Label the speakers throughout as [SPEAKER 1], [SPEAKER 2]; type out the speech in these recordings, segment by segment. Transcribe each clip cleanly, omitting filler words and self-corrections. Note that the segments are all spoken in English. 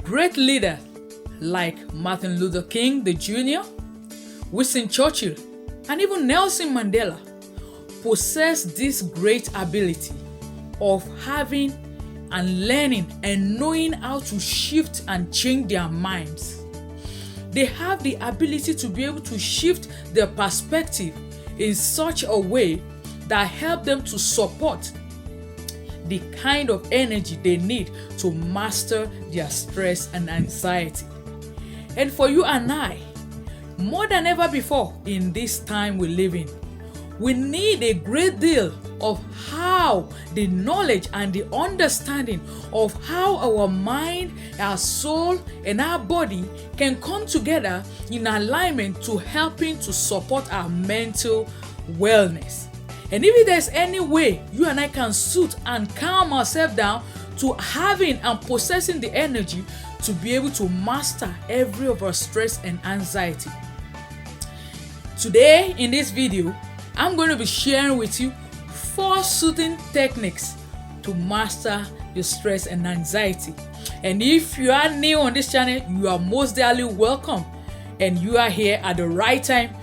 [SPEAKER 1] Great leaders like Martin Luther King the Jr., Winston Churchill, and even Nelson Mandela possess this great ability of having and learning and knowing how to shift and change their minds. They have the ability to be able to shift their perspective in such a way that help them to support the kind of energy they need to master their stress and anxiety. And for you and I, more than ever before in this time we live in, we need a great deal of how the knowledge and the understanding of how our mind, our soul, and our body can come together in alignment to helping to support our mental wellness. And if there's any way you and I can suit and calm ourselves down to having and possessing the energy to be able to master every of our stress and anxiety. Today in this video, I'm going to be sharing with you 4 soothing techniques to master your stress and anxiety. And if you are new on this channel, you are most dearly welcome, and you are here at the right time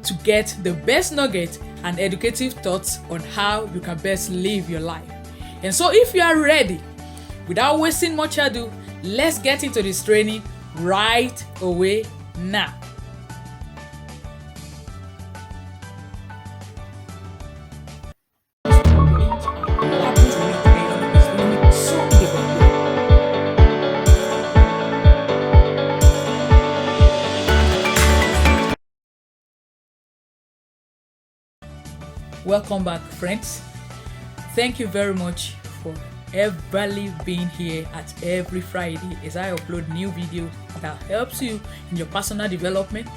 [SPEAKER 1] to get the best nugget and educative thoughts on how you can best live your life. And so if you are ready, without wasting much ado, let's get into this training right away now. Welcome back, friends. Thank you very much for everly being here at every Friday as I upload new videos that helps you in your personal development,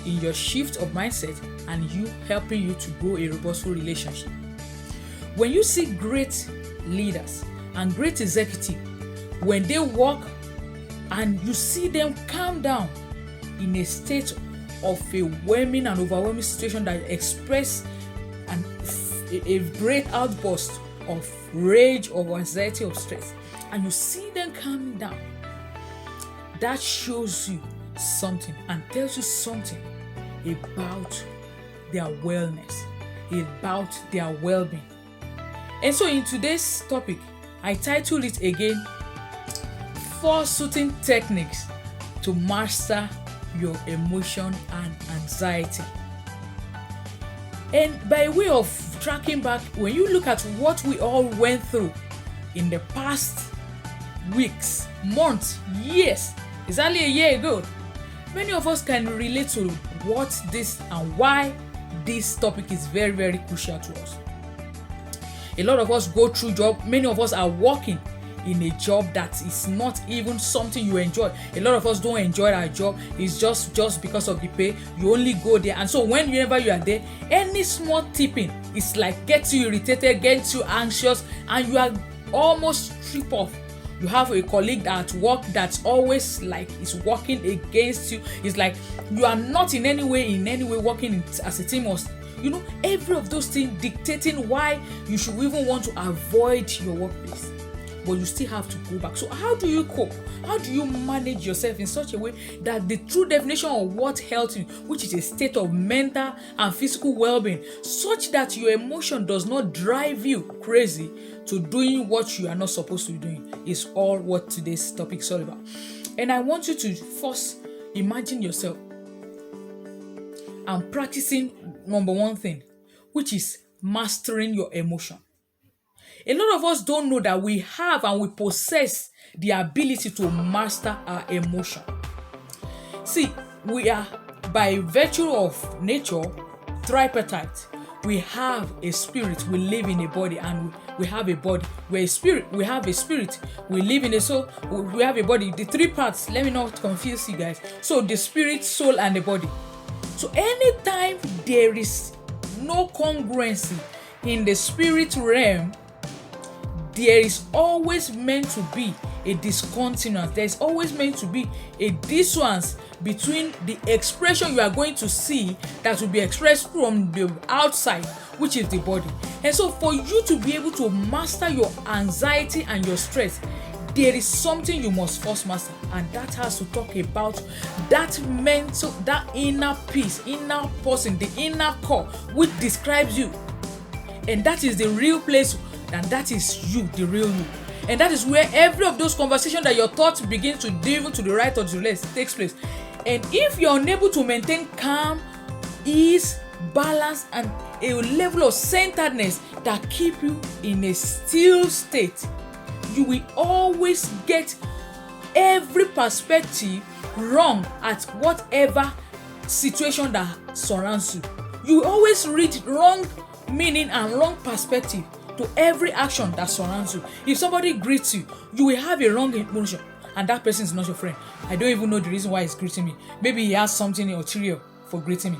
[SPEAKER 1] in your shift of mindset, and you helping you to grow a robust relationship. When you see great leaders and great executives, when they walk and you see them calm down in a state of a whelming and overwhelming situation that express a great outburst of rage or anxiety or stress, and you see them calming down, that shows you something and tells you something about their wellness, about their well-being. And so in today's topic, I titled it again, 4 soothing techniques to master your emotion and anxiety. And by way of tracking back, when you look at what we all went through in the past weeks, months, years, exactly a year ago, many of us can relate to what this and why this topic is very, very crucial to us. A lot of us go through job. Many of us are working in a job that is not even something you enjoy. A lot of us don't enjoy our job. It's just because of the pay. You only go there, and so whenever you are there, any small tipping is like gets you irritated, gets you anxious, and you are almost stripped off. You have a colleague at work that's always like is working against you. It's like you are not in any way working as a team, or every of those things dictating why you should even want to avoid your workplace. But you still have to go back. So how do you cope? How do you manage yourself in such a way that the true definition of what health is, which is a state of mental and physical well-being, such that your emotion does not drive you crazy to doing what you are not supposed to be doing, is all what today's topic is all about. And I want you to first imagine yourself and practicing number one thing, which is mastering your emotion. A lot of us don't know that we have and we possess the ability to master our emotion. See, we are, by virtue of nature, tripartite. We have a spirit, we live in a body, and we have a body. We're a spirit, we have a spirit, we live in a soul, we have a body. The 3 parts, let me not confuse you guys. So the spirit, soul, and the body. So anytime there is no congruency in the spirit realm, there is always meant to be a discontinuance. There is always meant to be a dissonance between the expression you are going to see that will be expressed from the outside, which is the body. And so for you to be able to master your anxiety and your stress, there is something you must first master, and that has to talk about that mental, that inner peace, inner person, the inner core which describes you. And that is the real place, and that is you, the real you. And that is where every of those conversations that your thoughts begin to deal to the right or to the left takes place. And if you're unable to maintain calm, ease, balance, and a level of centeredness that keep you in a still state, you will always get every perspective wrong at whatever situation that surrounds you. You will always read wrong meaning and wrong perspective to every action that surrounds you. If somebody greets you, you will have a wrong emotion, and that person is not your friend. I don't even know the reason why he's greeting me. Maybe he has something ulterior for greeting me.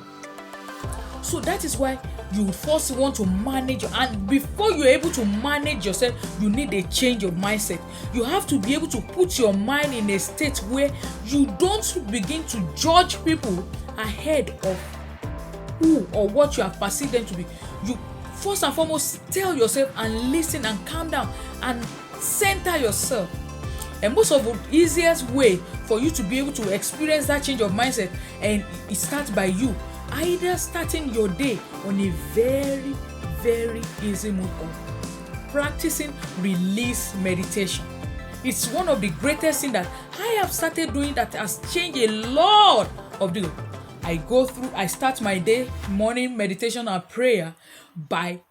[SPEAKER 1] So that is why you first want to manage, and before you're able to manage yourself, you need a change of mindset. You have to be able to put your mind in a state where you don't begin to judge people ahead of who or what you have perceived them to be. You first and foremost tell yourself and listen and calm down and center yourself. And most of the easiest way for you to be able to experience that change of mindset, and it starts by you either starting your day on a very, very easy mode of practicing release meditation. It's one of the greatest things that I have started doing that has changed a lot of the. I start my day, morning meditation and prayer by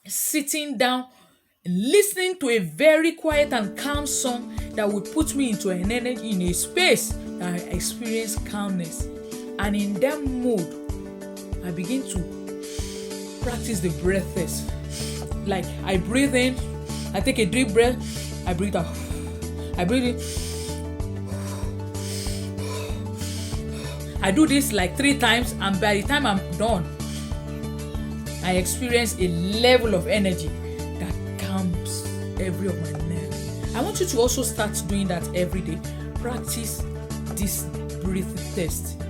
[SPEAKER 1] sitting down, listening to a very quiet and calm song that will put me into an energy, in a space that I experience calmness. And in that mode, I begin to practice the breath test. Like I breathe in, I take a deep breath, I breathe out. I breathe in. I do this like 3 times, and by the time I'm done, I experience a level of energy that calms every of my nerves. I want you to also start doing that every day. Practice this breath test.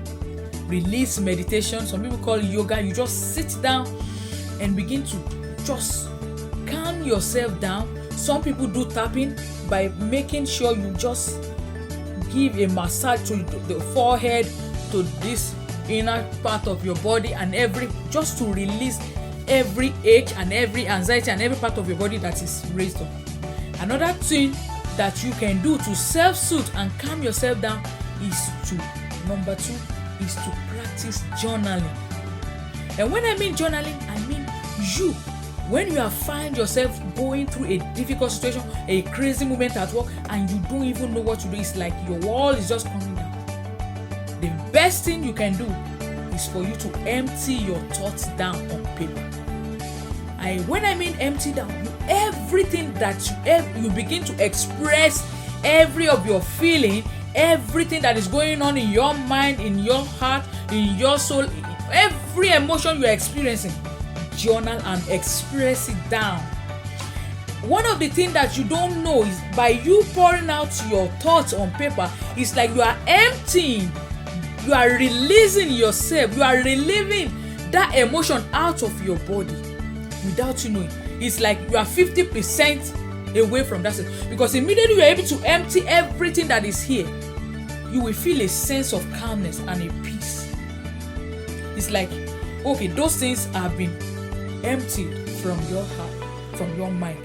[SPEAKER 1] Release meditation. Some people call it yoga. You just sit down and begin to just calm yourself down. Some people do tapping by making sure you just give a massage to the forehead, to this inner part of your body, and just to release every ache and every anxiety and every part of your body that is raised up. Another thing that you can do to self-soothe and calm yourself down is number 2 is to practice journaling. And when I mean journaling, I mean when you have find yourself going through a difficult situation, a crazy moment at work, and you don't even know what to do, it's like your wall is just coming down. The best thing you can do is for you to empty your thoughts down on paper. When I mean empty down, everything that you begin to express, every of your feeling, everything that is going on in your mind, in your heart, in your soul, every emotion you're experiencing, journal and express it down. One of the things that you don't know is by you pouring out your thoughts on paper, it's like you are emptying, you are releasing yourself, you are relieving that emotion out of your body without you knowing. It's like you are 50% away from that, because immediately you are able to empty everything that is here, you will feel a sense of calmness and a peace. It's like, okay, those things have been emptied from your heart, from your mind.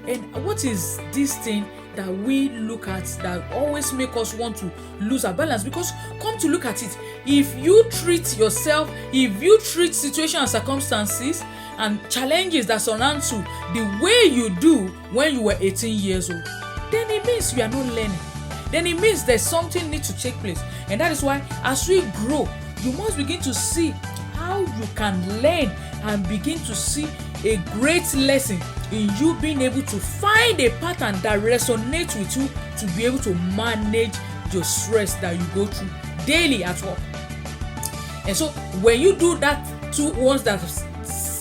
[SPEAKER 1] And what is this thing that we look at that always make us want to lose our balance? Because come to look at it, if you treat yourself, if you treat situations and circumstances and challenges that surround you the way you do when you were 18 years old, then it means you are not learning. Then it means there's something needs to take place. And that is why as we grow, you must begin to see how you can learn and begin to see a great lesson in you being able to find a pattern that resonates with you to be able to manage your stress that you go through daily at work. And so when you do that 2 ones that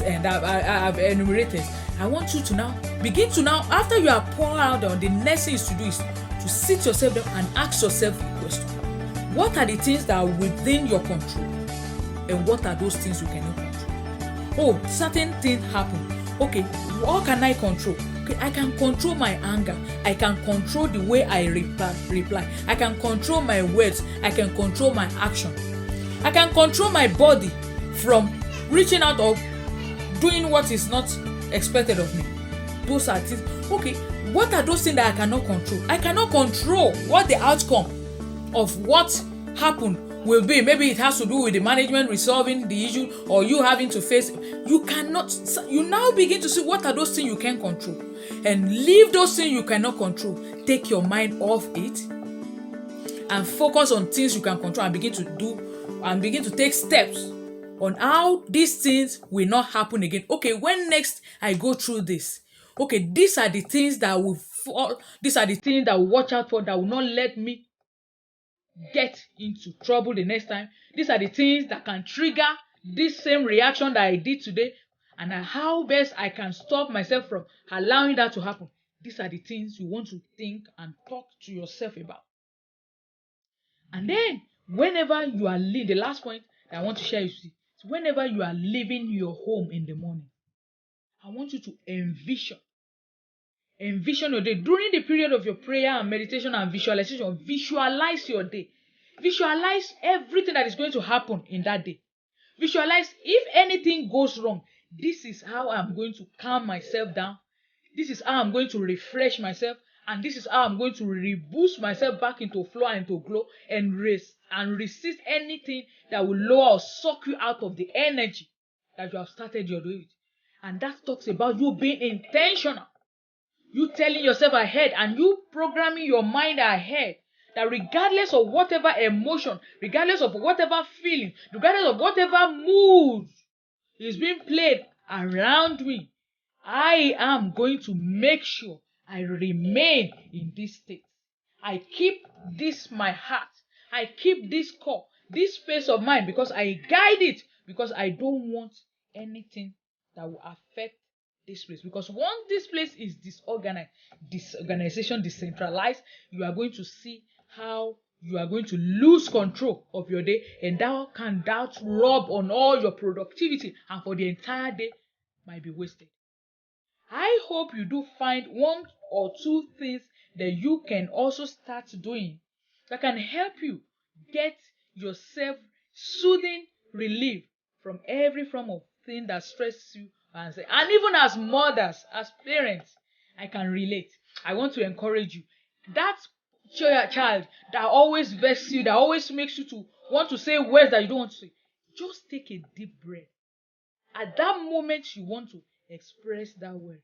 [SPEAKER 1] I have enumerated, I want you to now begin to after you are poured out on, the next thing is to do is to sit yourself down and ask yourself a question. What are the things that are within your control? And what are those things you cannot control? Oh, certain things happen. Okay, what can I control? Okay, I can control my anger. I can control the way I reply. I can control my words. I can control my action. I can control my body from reaching out or doing what is not expected of me. Those are things. Okay, what are those things that I cannot control? I cannot control what the outcome of what happened will be. Maybe it has to do with the management resolving the issue or you having to face. You cannot. You now begin to see what are those things you can control and leave those things you cannot control. Take your mind off it and focus on things you can control and begin to take steps on how these things will not happen again. Okay, when next I go through this, okay, these are the things that will fall. These are the things that will watch out for, that will not let me get into trouble the next time. These are the things that can trigger this same reaction that I did today, and how best I can stop myself from allowing that to happen. These are the things you want to think and talk to yourself about. And then whenever you are leaving, the last point that I want to share with you is whenever you are leaving your home in the morning, I want you to envision your day. During the period of your prayer and meditation and visualization, visualize your day. Visualize everything that is going to happen in that day. Visualize if anything goes wrong. This is how I'm going to calm myself down. This is how I'm going to refresh myself. And this is how I'm going to reboost myself back into flow and into glow and resist anything that will lower or suck you out of the energy that you have started your day with. And that talks about you being intentional. You telling yourself ahead and you programming your mind ahead that regardless of whatever emotion, regardless of whatever feeling, regardless of whatever mood is being played around me, I am going to make sure I remain in this state. I keep this my heart. I keep this core, this space of mind, because I guide it, because I don't want anything that will affect this place. Because once this place is disorganized, disorganization, decentralized, you are going to see how you are going to lose control of your day, and that rub on all your productivity, and for the entire day might be wasted. I hope you do find one or two things that you can also start doing that can help you get yourself soothing relief from every form of thing that stresses you. And even as mothers, as parents, I can relate. I want to encourage you. That child that always vexes you, that always makes you to want to say words that you don't want to say, just take a deep breath. At that moment you want to express that word,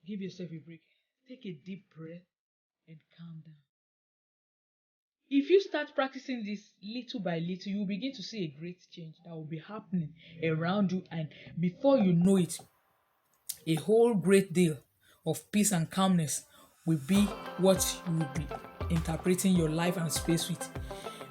[SPEAKER 1] give yourself a break. Take a deep breath and calm down. If you start practicing this little by little, you will begin to see a great change that will be happening around you, and before you know it, a whole great deal of peace and calmness will be what you will be interpreting your life and space with.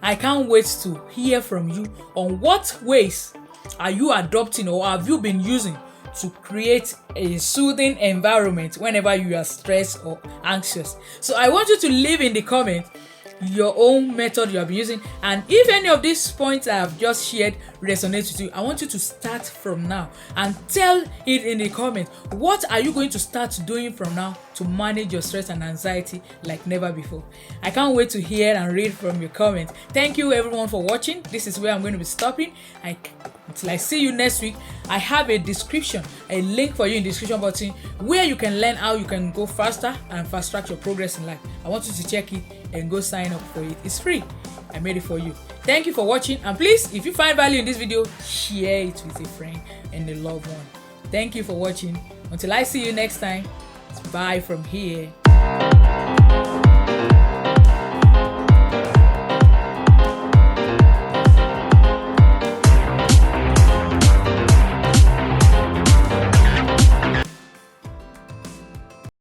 [SPEAKER 1] I can't wait to hear from you on what ways are you adopting or have you been using to create a soothing environment whenever you are stressed or anxious. So I want you to leave in the comment your own method you have been using, and if any of these points I have just shared resonates with you, I want you to start from now and tell it in the comment. What are you going to start doing from now to manage your stress and anxiety like never before? I can't wait to hear and read from your comments. Thank you everyone for watching. This is where I'm going to be stopping. Until I see you next week, I have a link for you in the description button where you can learn how you can go faster and fast track your progress in life. I want you to check it and go sign up for it. It's free. I made it for you. Thank you for watching, and please, if you find value in this video, share it with a friend and a loved one. Thank you for watching. Until I see you next time, it's bye from here.